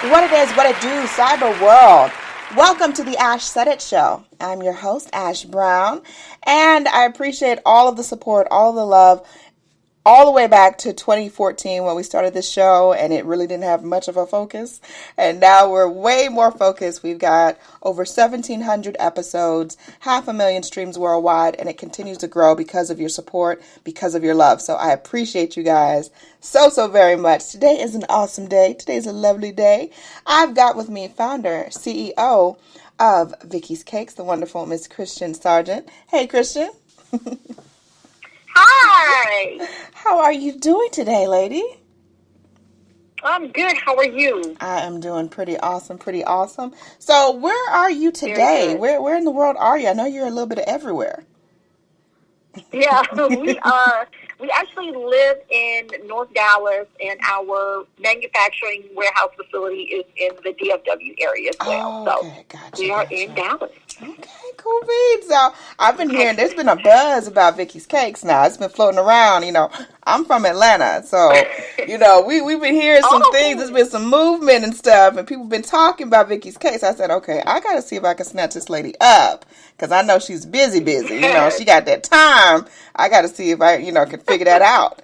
What it is, what it do, cyber world. Welcome to the Ash Said It Show. I'm your host, Ash Brown, and I appreciate all of the support, all of the love, all the way back to 2014 when we started this show, and it really didn't have much of a focus. And now we're way more focused. We've got over 1,700 episodes, 500,000 streams worldwide, and it continues to grow because of your support, because of your love. So I appreciate you guys so very much. Today is an awesome day. Today's a lovely day. I've got with me founder, CEO of Vicky Cakes, the wonderful Miss Christian Sargent. Hey, Christian. Hi. How are you doing today, lady? I'm good. How are you? I am doing pretty awesome. So where are you today? Where in the world are you? I know you're a little bit of everywhere. Yeah, we actually live in North Dallas, and our manufacturing warehouse facility is in the DFW area as well. Oh, okay, gotcha. We are in Dallas. Okay, cool beans. So I've been hearing there's been a buzz about Vicky Cakes now. It's been floating around. I'm from Atlanta, so we've been hearing some things. There's been some movement and stuff, and people been talking about Vicky Cakes. I said, okay, I got to see if I can snatch this lady up because I know she's busy. She got that time. I got to see if I can figure that out.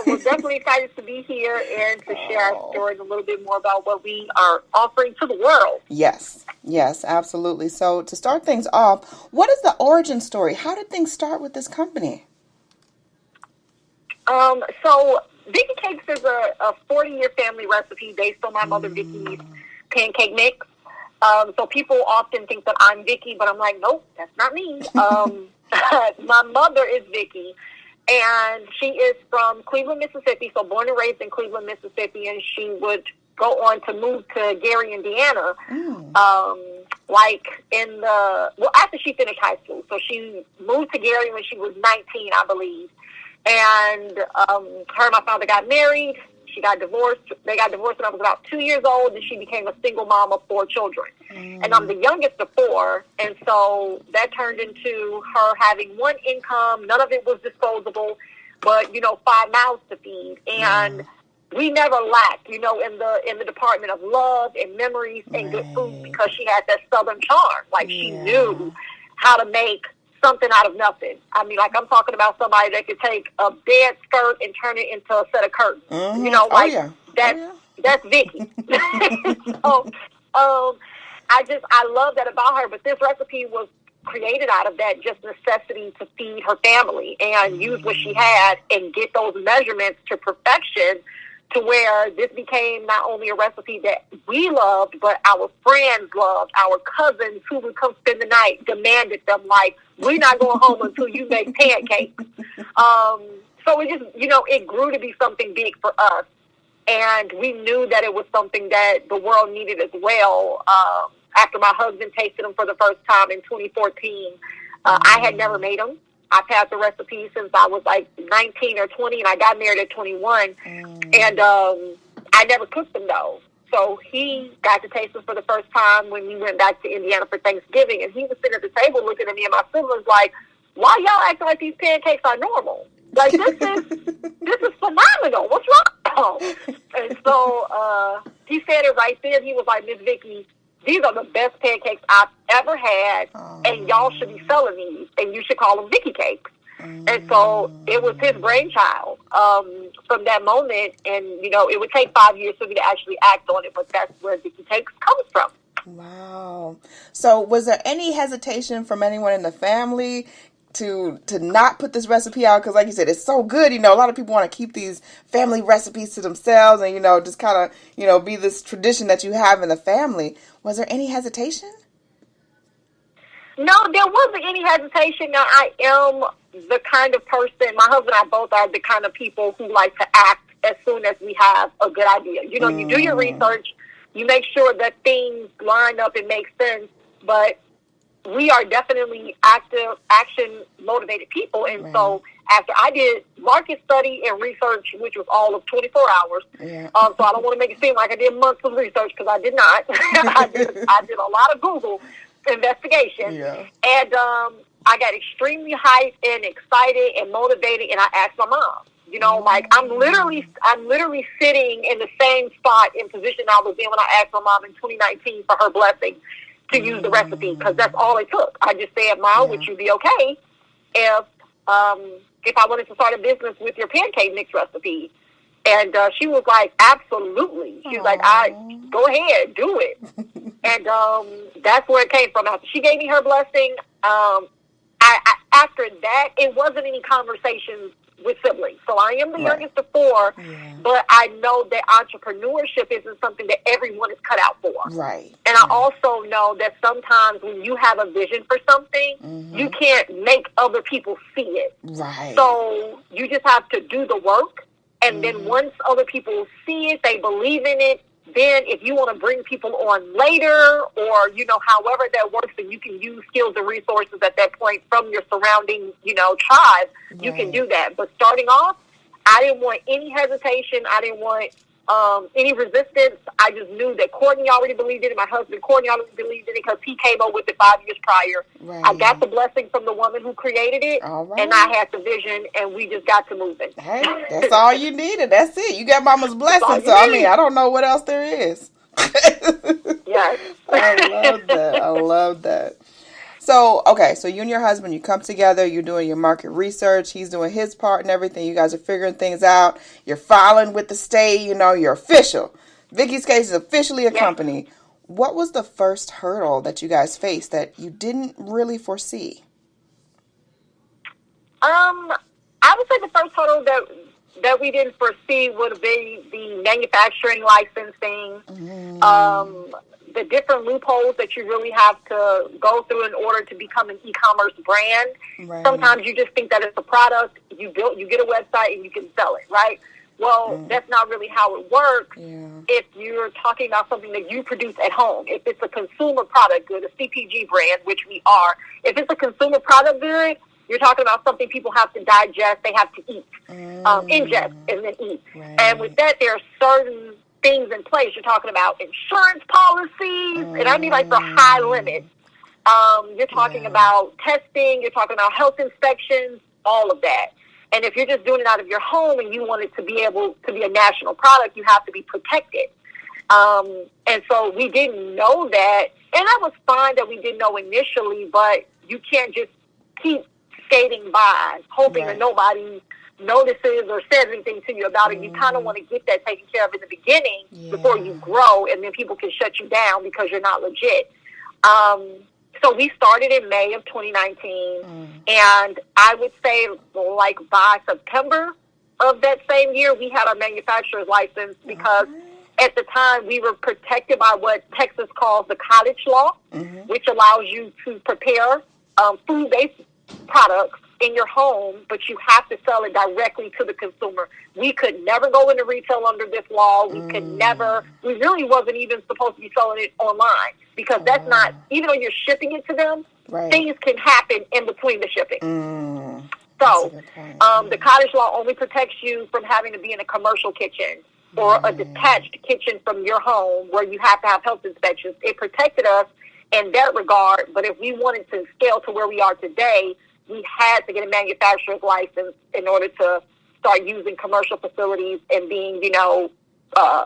We're definitely excited to be here and to share our stories a little bit more about what we are offering to the world. Yes, absolutely. So to start things off, what is the origin story? How did things start with this company? So Vicky Cakes is a 40-year family recipe based on my mother Vicky's pancake mix. So people often think that I'm Vicky, but I'm like, nope, that's not me. My mother is Vicky, and she is from Cleveland, Mississippi, so born and raised in Cleveland, Mississippi, and she would go on to move to Gary, Indiana, after she finished high school. So she moved to Gary when she was 19, I believe. And her and my father got married. She got divorced. They got divorced when I was about 2 years old, and she became a single mom of 4 children. And I'm the youngest of 4, and so that turned into her having one income. None of it was disposable, but 5 mouths to feed. And we never lacked, in the department of love and memories and good food, because she had that Southern charm. She knew how to make something out of nothing. I mean, I'm talking about somebody that could take a bed skirt and turn it into a set of curtains. That's Vicky. So, I love that about her. But this recipe was created out of that just necessity to feed her family and use what she had and get those measurements to perfection, to where this became not only a recipe that we loved, but our friends loved. Our cousins who would come spend the night demanded them, we're not going home until you make pancakes. So it just, it grew to be something big for us. And we knew that it was something that the world needed as well. After my husband tasted them for the first time in 2014, I had never made them. I've had the recipe since I was 19 or 20, and I got married at 21. And I never cooked them, though. So he got to taste them for the first time when we went back to Indiana for Thanksgiving. And he was sitting at the table looking at me and my siblings like, why y'all acting like these pancakes are normal? This is phenomenal. What's wrong? And so he said it right then. He was like, Miss Vicky, these are the best pancakes I've ever had, and y'all should be selling these, and you should call them Vicky Cakes. And so it was his brainchild from that moment, and, it would take 5 years for me to actually act on it, but that's where Vicky Cakes comes from. Wow. So was there any hesitation from anyone in the family to not put this recipe out? Because like you said, it's so good. A lot of people want to keep these family recipes to themselves and, just kind of, be this tradition that you have in the family. Was there any hesitation? No, there wasn't any hesitation. Now, I am the kind of person, my husband and I both are the kind of people who like to act as soon as we have a good idea. You do your research, you make sure that things line up and make sense, but we are definitely active, action-motivated people. And so after I did market study and research, which was all of 24 hours, so I don't want to make it seem like I did months of research, because I did not. I did a lot of Google investigation. And I got extremely hyped and excited and motivated, and I asked my mom, You know, like I'm literally sitting in the same spot and position I was in when I asked my mom in 2019 for her blessing to use the recipe, because that's all it took. I just said, Mom, would you be okay if I wanted to start a business with your pancake mix recipe? And she was like, absolutely. She was like, go ahead, do it. And that's where it came from. After she gave me her blessing, after that, it wasn't any conversations with siblings. So I am the youngest of four, but I know that entrepreneurship isn't something that everyone is cut out for. Right. And I also know that sometimes when you have a vision for something, you can't make other people see it. Right. So you just have to do the work. And then once other people see it, they believe in it, then if you want to bring people on later, or, you know, however that works, and you can use skills and resources at that point from your surrounding, you know, tribe, you can do that. But starting off, I didn't want any hesitation. I didn't want any resistance. I just knew that Cortney already believed in it. My husband, Cortney, already believed in it because he came up with it 5 years prior. Right. I got the blessing from the woman who created it, and I had the vision, and we just got to moving. Hey, that's all you needed. That's it. You got mama's blessing, so I mean, I don't know what else there is. Yes. I love that. I love that. So, okay, so you and your husband, you come together, you're doing your market research, he's doing his part and everything, you guys are figuring things out, you're filing with the state, you know, you're official. Vicky Cakes is officially a company. What was the first hurdle that you guys faced that you didn't really foresee? I would say the first hurdle that we didn't foresee would be the manufacturing licensing, the different loopholes that you really have to go through in order to become an e-commerce brand. Right. Sometimes you just think that it's a product you get a website and you can sell it, right? Well, that's not really how it works if you're talking about something that you produce at home. If it's a consumer product good, a CPG brand, which we are, if it's a consumer product good, you're talking about something people have to digest, they have to eat, ingest, and then eat. Right. And with that, there are certain things in place. You're talking about insurance policies, and I mean like for high limits. You're talking about testing, you're talking about health inspections, all of that. And if you're just doing it out of your home and you want it to be able to be a national product, you have to be protected. And so we didn't know that, and that was fine that we didn't know initially, but you can't just keep skating by, hoping that nobody notices or says anything to you about it. You kind of want to get that taken care of in the beginning before you grow, and then people can shut you down because you're not legit. So we started in May of 2019, and I would say like by September of that same year, we had our manufacturer's license because at the time we were protected by what Texas calls the cottage law, which allows you to prepare food-based products in your home, but you have to sell it directly to the consumer. We could never go into retail under this law. We could never, we really wasn't even supposed to be selling it online because that's not, even though you're shipping it to them, things can happen in between the shipping. So the cottage law only protects you from having to be in a commercial kitchen or a detached kitchen from your home where you have to have health inspections. It protected us in that regard, but if we wanted to scale to where we are today, we had to get a manufacturer's license in order to start using commercial facilities and being, you know,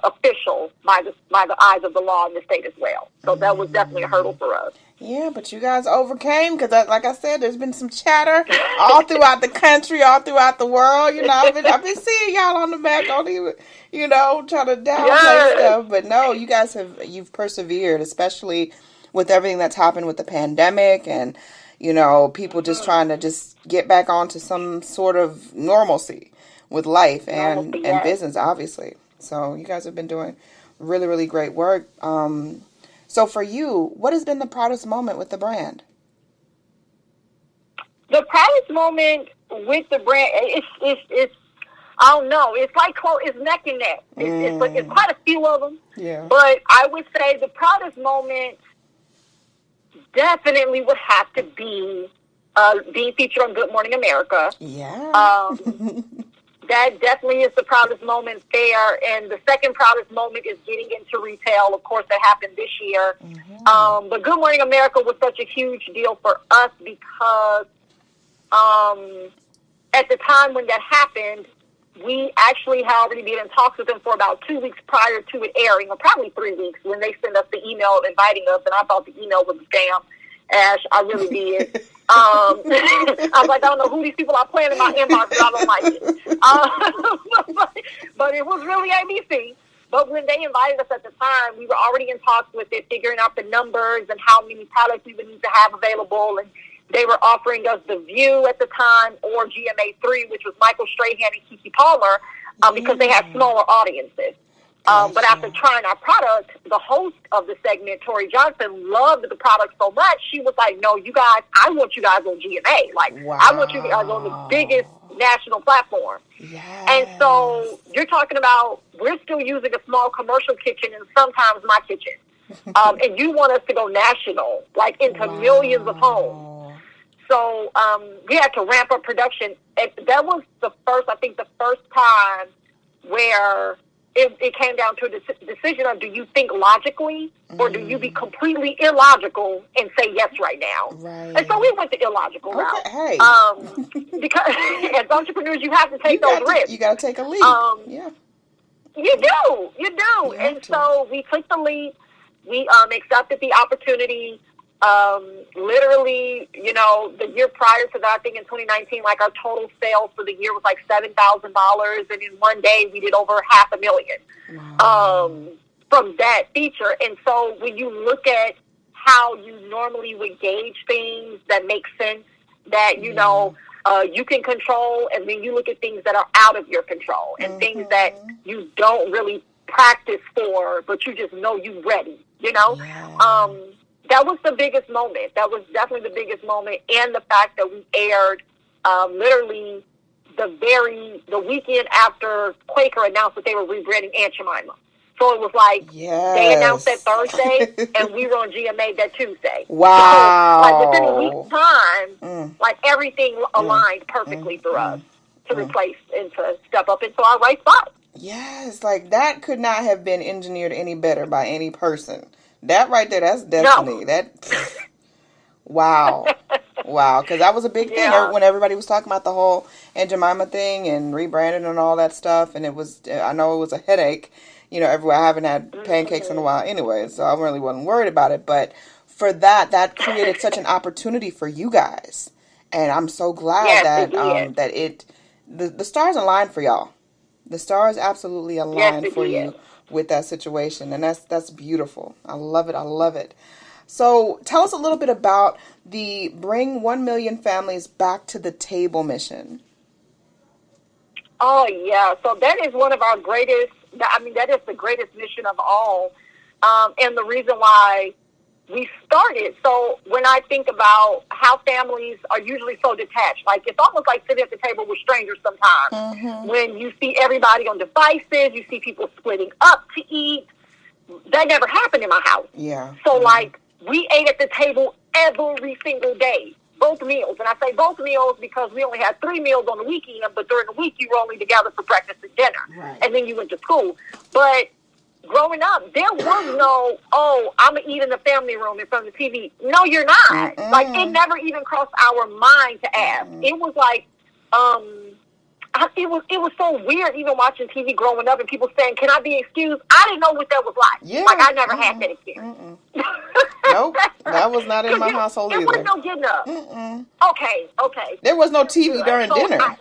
official by the eyes of the law in the state as well. So that was definitely a hurdle for us. Yeah, but you guys overcame because, like I said, there's been some chatter all throughout the country, all throughout the world. You know, I've been seeing y'all on the back, don't even, you know, try to downplay stuff. But no, you guys you've persevered, especially with everything that's happened with the pandemic and, you know, people just trying to just get back onto some sort of normalcy with life and business, obviously. So you guys have been doing really, really great work. So for you, what has been the proudest moment with the brand? The proudest moment with the brand, it's I don't know. It's like it's neck and neck. It's quite a few of them. Yeah. But I would say the proudest moment definitely would have to be being featured on Good Morning America. Yeah. That definitely is the proudest moment there. And the second proudest moment is getting into retail. Of course, that happened this year. But Good Morning America was such a huge deal for us because at the time when that happened, we actually had already been in talks with them for about 2 weeks prior to it airing, or probably 3 weeks, when they sent us the email inviting us, and I thought the email was a scam. Ash, I really did. I was like, I don't know who these people are playing in my inbox, but I don't like it. But it was really ABC. But when they invited us at the time, we were already in talks with it, figuring out the numbers and how many products we would need to have available. And they were offering us The View at the time, or GMA3, which was Michael Strahan and Keke Palmer, because they had smaller audiences. But after trying our product, the host of the segment, Tori Johnson, loved the product so much, she was like, no, you guys, I want you guys on GMA. Like, I want you guys on the biggest national platform. Yes. And so you're talking about, we're still using a small commercial kitchen and sometimes my kitchen. And you want us to go national, like into millions of homes. So we had to ramp up production. That was the first time where it came down to a decision of, do you think logically or do you be completely illogical and say yes right now? Right. And so we went the illogical route. Hey. Because as entrepreneurs, you have to take those risks. You got to take a leap. Yeah. You do. And so we took the leap. We accepted the opportunity. Literally, the year prior to that, I think in 2019, like our total sales for the year was like $7,000, and in one day we did over $500,000 from that feature. And so when you look at how you normally would gauge things that make sense, that you can control, and then you look at things that are out of your control and things that you don't really practice for, but you just know you're ready. That was the biggest moment. That was definitely the biggest moment. And the fact that we aired literally the weekend after Quaker announced that they were rebranding Aunt Jemima. So it was like they announced that Thursday and we were on GMA that Tuesday. Wow. So, like within a week's time, like everything aligned perfectly for us to replace and to step up into our right spot. Yes, like that could not have been engineered any better by any person. That right there, that's destiny. No. Wow. Wow, because that was a big thing when everybody was talking about the whole Aunt Jemima thing and rebranding and all that stuff. And I know it was a headache. Everywhere. I haven't had pancakes in a while anyway, so I really wasn't worried about it. But for that created such an opportunity for you guys. And I'm so glad the stars aligned for y'all. The stars absolutely aligned for you with that situation, and that's beautiful. I love it. So tell us a little bit about the Bring 1 Million Families Back to the Table mission. Oh yeah, so that is one of our greatest, that is the greatest mission of all, and the reason why we started. So when I think about how families are usually so detached, like it's almost like sitting at the table with strangers sometimes. When you see everybody on devices, you see people splitting up to eat. That never happened in my house. Yeah. So like we ate at the table every single day, both meals. And I say both meals because we only had 3 meals on the weekend, but during the week you were only together for breakfast and dinner. Right. And then you went to school. But growing up, there was no, I'm going to eat in the family room in front of the TV. No, you're not. Like, it never even crossed our mind to ask. It was like, it was so weird even watching TV growing up and people saying, can I be excused? I didn't know what that was like. Yeah. Like, I never had that experience. Nope, that was not in my household either. There was no getting up. Okay. There was no TV during dinner.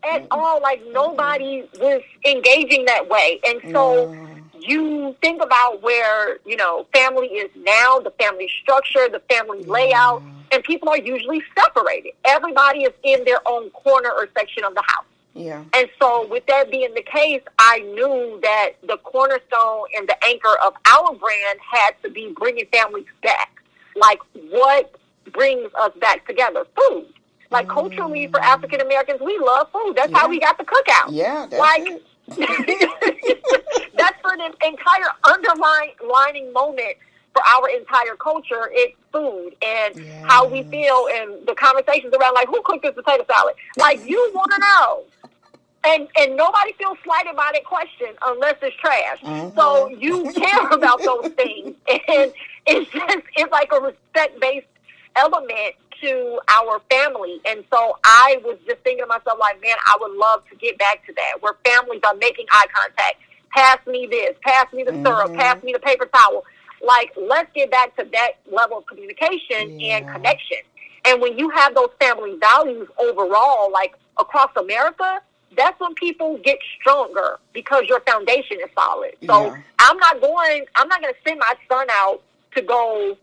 At all, like nobody was engaging that way. And so you think about where, family is now, the family structure, the family layout, and people are usually separated. Everybody is in their own corner or section of the house. Yeah. And so with that being the case, I knew that the cornerstone and the anchor of our brand had to be bringing families back. Like, what brings us back together? Food. Like, culturally, for African Americans, we love food. That's how we got the cookout. Yeah, that's for the entire underlining moment for our entire culture. It's food and how we feel and the conversations around, like, who cooked this potato salad? Like, you want to know. And nobody feels slighted by that question unless it's trash. So you care about those things. And it's like a respect-based element to our family. And so I was just thinking to myself, like, man, I would love to get back to that, where families are making eye contact. Pass me this, pass me the syrup, pass me the paper towel. Like, let's get back to that level of communication and connection. And when you have those family values overall, like across America, that's when people get stronger, because your foundation is solid. So I'm not going to send my son out to go,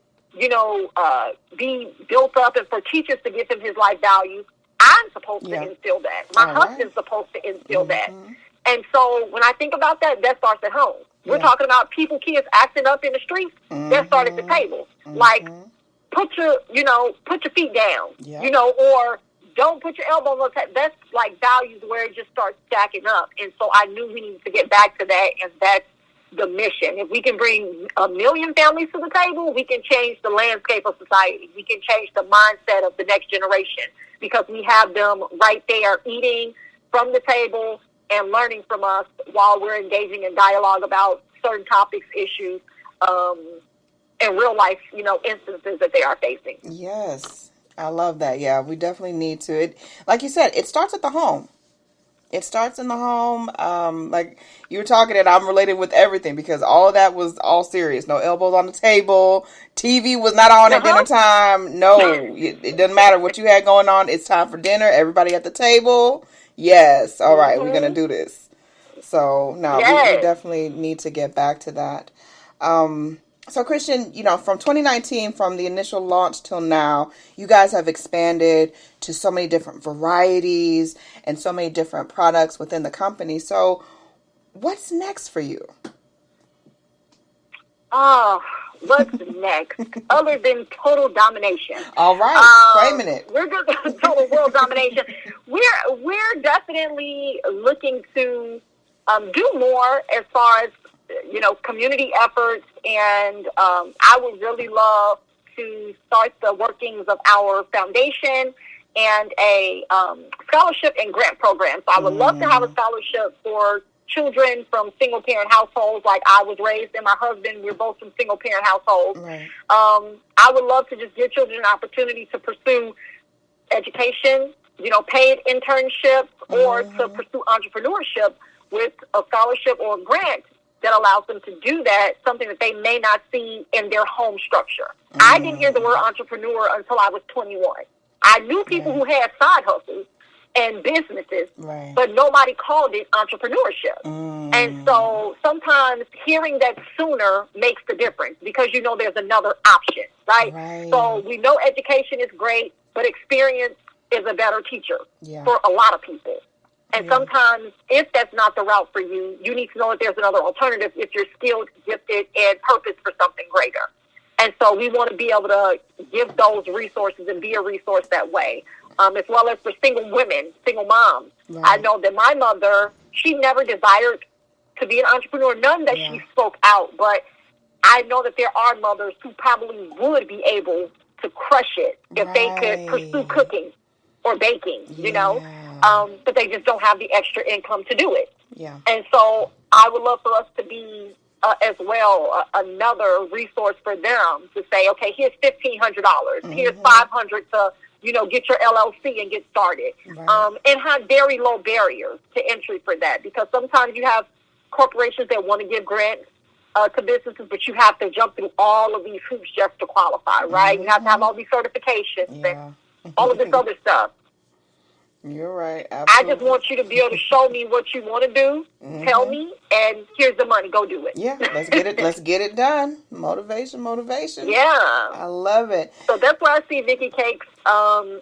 be built up and for teachers to give him his life values. I'm supposed to instill that. My husband's supposed to instill that. And so when I think about that, that starts at home. We're talking about kids acting up in the streets. That starts at the table. Like, put your feet down, or don't put your elbows on the table. That's like values where it just starts stacking up. And so I knew we needed to get back to that, and that's the mission. If we can bring 1 million families to the table, we can change the landscape of society. We can change the mindset of the next generation, because we have them right there eating from the table and learning from us while we're engaging in dialogue about certain topics, issues, and real life, instances that they are facing. Yes. I love that. Yeah, we definitely need to. It, like you said, it starts at the home. It starts in the home. Like you were talking, and I'm related with everything, because all of that was all serious. No elbows on the table. TV was not on at dinner time. No, it doesn't matter what you had going on. It's time for dinner. Everybody at the table. Yes. All right, we're going to do this. So, no, we definitely need to get back to that. So, Christian, from 2019, from the initial launch till now, you guys have expanded to so many different varieties and so many different products within the company. So, what's next for you? What's next? Other than total domination. All right, claiming it. We're just total world domination. We're definitely looking to do more as far as community efforts, and I would really love to start the workings of our foundation and a scholarship and grant program. So I would love to have a scholarship for children from single-parent households. Like I was raised, and my husband, we're both from single-parent households. Right. I would love to just give children an opportunity to pursue education, paid internships, or to pursue entrepreneurship with a scholarship or a grant that allows them to do that, something that they may not see in their home structure. I didn't hear the word entrepreneur until I was 21. I knew people who had side hustles and businesses, but nobody called it entrepreneurship. And so sometimes hearing that sooner makes the difference, because there's another option, right? So we know education is great, but experience is a better teacher for a lot of people. And sometimes, if that's not the route for you, you need to know that there's another alternative if you're skilled, gifted, and purpose for something greater. And so we want to be able to give those resources and be a resource that way, as well as for single women, single moms. I know that my mother, she never desired to be an entrepreneur, none that she spoke out, but I know that there are mothers who probably would be able to crush it if they could pursue cooking or baking, but they just don't have the extra income to do it. And so I would love for us to be as well another resource for them to say, okay, here's $1,500, here's $500 to get your LLC and get started, and have very low barriers to entry for that, because sometimes you have corporations that want to give grants to businesses, but you have to jump through all of these hoops just to qualify, right? You have to have all these certifications and all of this other stuff. You're right. Absolutely. I just want you to be able to show me what you want to do, tell me, and here's the money. Go do it. Yeah, let's get it. Let's get it done. Motivation. Yeah, I love it. So that's where I see Vicky Cakes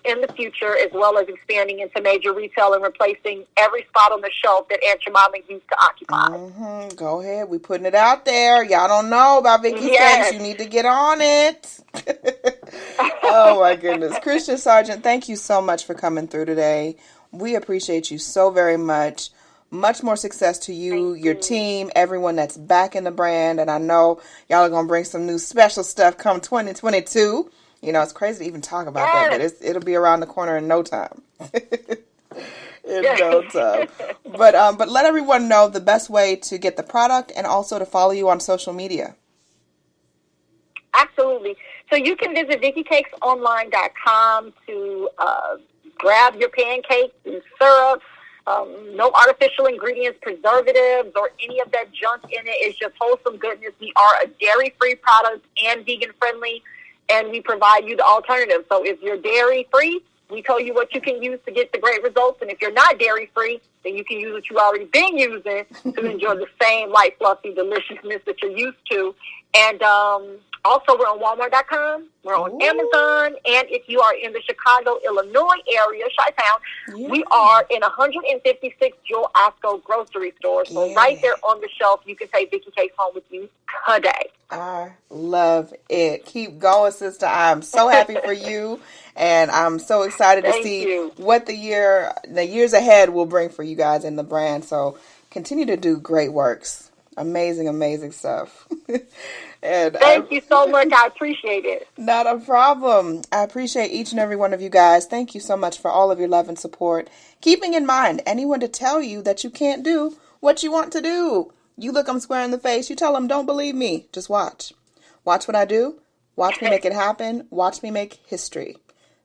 in the future, as well as expanding into major retail and replacing every spot on the shelf that Aunt Jemima used to occupy. Go ahead. We putting it out there. Y'all don't know about Vicky Cakes. You need to get on it. Oh my goodness. Christian Sargent, thank you so much for coming through today. We appreciate you so very much. Much more success to you, your team, everyone that's backing the brand. And I know y'all are going to bring some new special stuff come 2022. It's crazy to even talk about that, but it'll be around the corner in no time. No time. But let everyone know the best way to get the product and also to follow you on social media. Absolutely. So you can visit VickyCakesOnline.com to grab your pancakes and syrup. No artificial ingredients, preservatives, or any of that junk in it. It's just wholesome goodness. We are a dairy-free product and vegan-friendly, and we provide you the alternative. So if you're dairy-free, we tell you what you can use to get the great results. And if you're not dairy-free, then you can use what you've already been using to enjoy the same light, fluffy deliciousness that you're used to. And also, we're on Walmart.com. We're on Amazon. And if you are in the Chicago, Illinois area, Chi-Town, we are in 156 Joel Osco grocery stores. So right there on the shelf, you can take Vicky Cakes home with you today. I love it. Keep going, sister. I'm so happy for you. And I'm so excited to see what the years ahead will bring for you guys in the brand. So continue to do great works. Amazing, amazing stuff. And Thank you so much. I appreciate it. Not a problem. I appreciate each and every one of you guys. Thank you so much for all of your love and support. Keeping in mind, anyone to tell you that you can't do what you want to do. You look them square in the face. You tell them, don't believe me. Just watch. Watch what I do. Watch me make it happen. Watch me make history.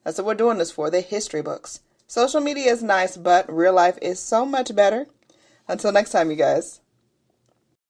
That's what we're doing this for, the history books. Social media is nice, but real life is so much better. Until next time, you guys.